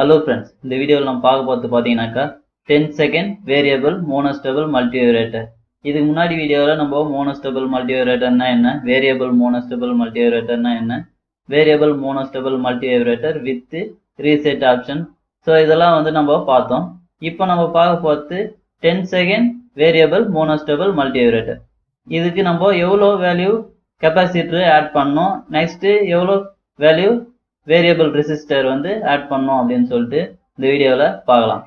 Hello friends, இந்த வீடியோவில் நம்ம பார்க்க போகிறது பார்த்தீங்கன்னாக்கா 10 செகண்ட் வேரியபிள் மோனோஸ்டேபிள் மல்டிவைப்ரேட்டர். இதுக்கு முன்னாடி வீடியோவில் நம்ம மோனோஸ்டேபிள் மல்டிவைப்ரேட்டர்னா என்ன, வேரியபிள் மோனோஸ்டேபிள் மல்டிவைப்ரேட்டர்னா என்ன, variable monostable multivibrator with reset option, so இதெல்லாம் வந்து நம்ம பார்த்தோம். இப்போ நம்ம பார்க்க போகிறது 10 செகண்ட் வேரியபிள் மோனோஸ்டேபிள் மல்டிவைப்ரேட்டர். இதுக்கு நம்ம எவ்வளோ வேல்யூ கெப்பாசிட்டர் ஆட் பண்ணோம், நெக்ஸ்ட்டு எவ்வளோ வேல்யூ வேரியபிள் ரெசிஸ்டர் வந்து ஆட் பண்ணோம் அப்படின்னு சொல்லிட்டு இந்த வீடியோவில் பார்க்கலாம்.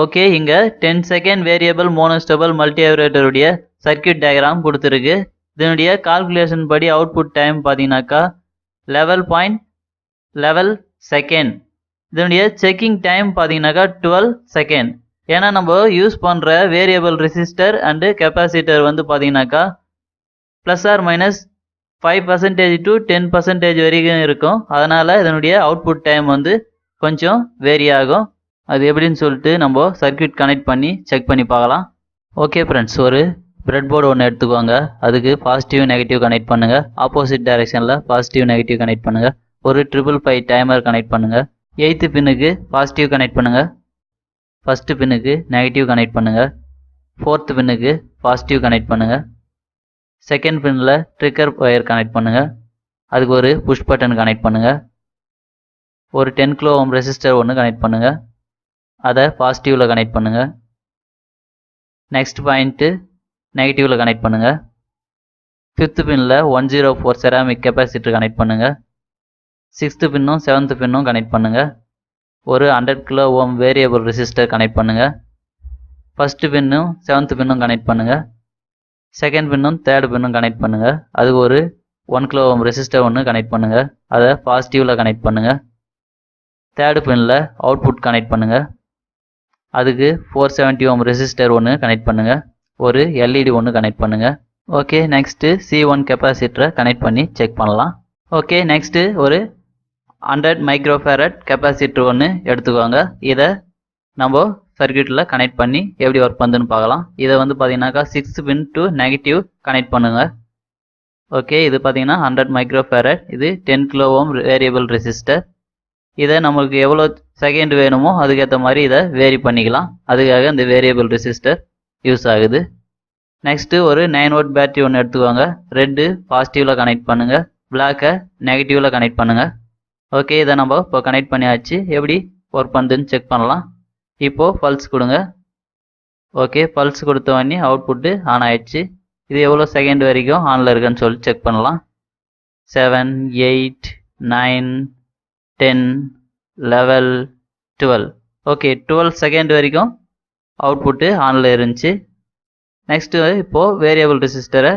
ஓகே, இங்கே 10 second variable monostable மல்டிவைப்ரேட்டருடைய circuit diagram கொடுத்துருக்கு. இதனுடைய கால்குலேஷன் படி அவுட்புட் டைம் பார்த்தீங்கன்னாக்கா 11.11 செகண்ட். இதனுடைய செக்கிங் டைம் பார்த்தீங்கன்னாக்கா 12 செகண்ட். ஏன்னா நம்ம யூஸ் பண்ணுற வேரியபிள் ரெசிஸ்டர் அண்டு கெப்பாசிட்டர் வந்து பார்த்தீங்கன்னாக்கா +or -5% to 10% வரைக்கும் இருக்கும். அதனால் இதனுடைய அவுட்புட் டைம் வந்து கொஞ்சம் வேரி ஆகும். அது எப்படின்னு சொல்லிட்டு நம்ம சர்க்யூட் கனெக்ட் பண்ணி செக் பண்ணி பார்க்கலாம். ஓகே ஃப்ரெண்ட்ஸ், ஒரு பிரெட் போர்டு ஒன்று எடுத்துக்கோங்க. அதுக்கு பாசிட்டிவ் நெகட்டிவ் கனெக்ட் பண்ணுங்கள். ஆப்போசிட் டைரெக்ஷனில் பாசிட்டிவ் நெகட்டிவ் கனெக்ட் பண்ணுங்கள். ஒரு 555 டைமர் கனெக்ட் பண்ணுங்கள். 8th பின்னுக்கு பாசிட்டிவ் கனெக்ட் பண்ணுங்கள். 1st பின்னுக்கு நெகட்டிவ் கனெக்ட் பண்ணுங்கள். 4th பின்னுக்கு பாசிட்டிவ் கனெக்ட் பண்ணுங்கள். 2nd பின்னில் ட்ரிக்கர் ஒயர் கனெக்ட் பண்ணுங்கள். அதுக்கு ஒரு புஷ் பட்டன் கனெக்ட் பண்ணுங்கள். ஒரு 10 kilo ohm ரெசிஸ்டர் ஒன்று கனெக்ட் பண்ணுங்கள். அதை பாசிட்டிவில் கனெக்ட் பண்ணுங்கள். நெக்ஸ்ட் பாயிண்ட்டு நெகட்டிவில் கனெக்ட் பண்ணுங்கள். 5th பின்னில் 104 செராமிக் கெப்பாசிட்டர் கனெக்ட் பண்ணுங்கள். 6th பின்னும் 7th பின்னும் கனெக்ட் பண்ணுங்கள். ஒரு 100 kilo ohm variable resistor connect பண்ணுங்கள். 1st பின்னும் 7th பின்னும் கனெக்ட் பண்ணுங்கள். 2nd பின்னும் 3rd பின்னும் கனெக்ட் பண்ணுங்கள். அதுக்கு ஒரு 1 kilo ohm ரெசிஸ்டர் ஒன்று கனெக்ட் பண்ணுங்கள். அதை பாசிட்டிவில் கனெக்ட் பண்ணுங்கள். 3rd பின்னில் அவுட்புட் கனெக்ட் பண்ணுங்கள். அதுக்கு 470 ohm ரெசிஸ்டர் ஒன்று கனெக்ட் பண்ணுங்கள். ஒரு LED ஒன்று கனெக்ட் பண்ணுங்கள். ஓகே, நெக்ஸ்ட்டு C1 கெப்பாசிட்டரை கனெக்ட் பண்ணி செக் பண்ணலாம். ஓகே, நெக்ஸ்ட்டு ஒரு 100 மைக்ரோஃபேரட் கெப்பாசிட்டர் ஒன்று எடுத்துக்கோங்க. இதை நம்ம சர்க்யூட்டில் கனெக்ட் பண்ணி எப்படி ஒர்க் பண்ணுதுன்னு பார்க்கலாம். இதை வந்து பார்த்தீங்கன்னாக்கா 6th pin to negative connect பண்ணுங்கள். ஓகே, இது பார்த்தீங்கன்னா 100 மைக்ரோஃபேரட். இது 10 kilo ohm வேரியபிள் ரெசிஸ்டர். இதை நம்மளுக்கு எவ்வளோ செகண்ட் வேணுமோ அதுக்கேற்ற மாதிரி இதை வேரி பண்ணிக்கலாம். அதுக்காக இந்த வேரியபிள் ரெசிஸ்டர் யூஸ் ஆகுது. நெக்ஸ்ட்டு ஒரு 9 volt பேட்டரி ஒன்று எடுத்துக்கோங்க. ரெட்டு பாசிட்டிவில் கனெக்ட் பண்ணுங்கள், பிளாக்கை நெகட்டிவில் கனெக்ட் பண்ணுங்கள். ஓகே, இதை நம்ம இப்போ கனெக்ட் பண்ணியாச்சு. எப்படி ஒர்க் பண்ணுதுன்னு செக் பண்ணலாம். இப்போது பல்ஸ் கொடுங்க. ஓகே, பல்ஸ் கொடுத்த உடனே அவுட்புட்டு ஆன் ஆயிடுச்சு. இது எவ்வளோ செகண்ட் வரைக்கும் ஆனில் இருக்குன்னு சொல்லி செக் பண்ணலாம். 7, 8, 9, 10, 11, 12. ஓகே, 12 செகண்ட் வரைக்கும் அவுட்புட்டு ஆனில் இருந்துச்சு. நெக்ஸ்ட்டு இப்போது வேரியபிள் ரெசிஸ்டரை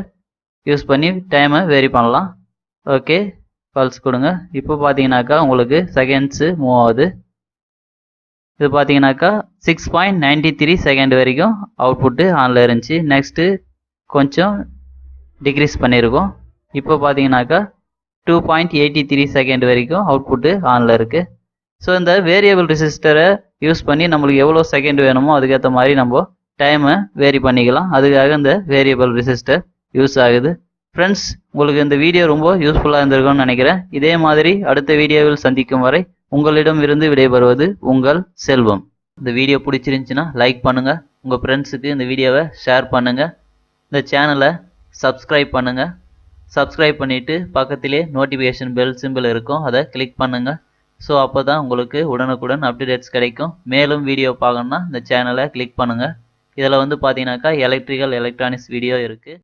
யூஸ் பண்ணி டைமை வேரி பண்ணலாம். ஓகே, பல்ஸ் கொடுங்க. இப்போ பார்த்தீங்கன்னாக்கா உங்களுக்கு செகண்ட்ஸு மூவ் ஆகுது. இது பார்த்தீங்கன்னாக்கா 6.93 செகண்ட் வரைக்கும் அவுட்புட்டு ஆனில் இருந்துச்சு. நெக்ஸ்ட்டு கொஞ்சம் டிக்ரீஸ் பண்ணியிருக்கோம். இப்போ பார்த்தீங்கன்னாக்கா 2.83 செகண்ட் வரைக்கும் அவுட்புட்டு ஆனில் இருக்குது. ஸோ இந்த வேரியபிள் ரெசிஸ்டரை யூஸ் பண்ணி நம்மளுக்கு எவ்வளோ செகண்ட் வேணுமோ அதுக்கேற்ற மாதிரி நம்ம டைமை வேரி பண்ணிக்கலாம். அதுக்காக இந்த வேரியபிள் ரெசிஸ்டர் யூஸ் ஆகுது. ஃப்ரெண்ட்ஸ், உங்களுக்கு இந்த வீடியோ ரொம்ப யூஸ்ஃபுல்லாக இருந்திருக்கும்னு நினைக்கிறேன். இதே மாதிரி அடுத்த வீடியோவில் சந்திக்கும் வரை உங்களிடம் இருந்து விடைபெறுவது உங்கள் செல்வம். இந்த வீடியோ பிடிச்சிருந்துச்சுன்னா லைக் பண்ணுங்கள், உங்கள் ஃப்ரெண்ட்ஸுக்கு இந்த வீடியோவை ஷேர் பண்ணுங்கள், இந்த சேனலை சப்ஸ்கிரைப் பண்ணுங்கள். சப்ஸ்கிரைப் பண்ணிவிட்டு பக்கத்திலே நோட்டிஃபிகேஷன் பெல் சிம்பிள் இருக்கும், அதை கிளிக் பண்ணுங்கள். ஸோ அப்போ தான் உங்களுக்கு உடனுக்குடன் அப்டேட்ஸ் கிடைக்கும். மேலும் வீடியோ பார்க்கணுன்னா இந்த சேனலை கிளிக் பண்ணுங்கள். இதில் வந்து பார்த்தீங்கன்னாக்கா எலக்ட்ரிக்கல் எலக்ட்ரானிக்ஸ் வீடியோ இருக்குது.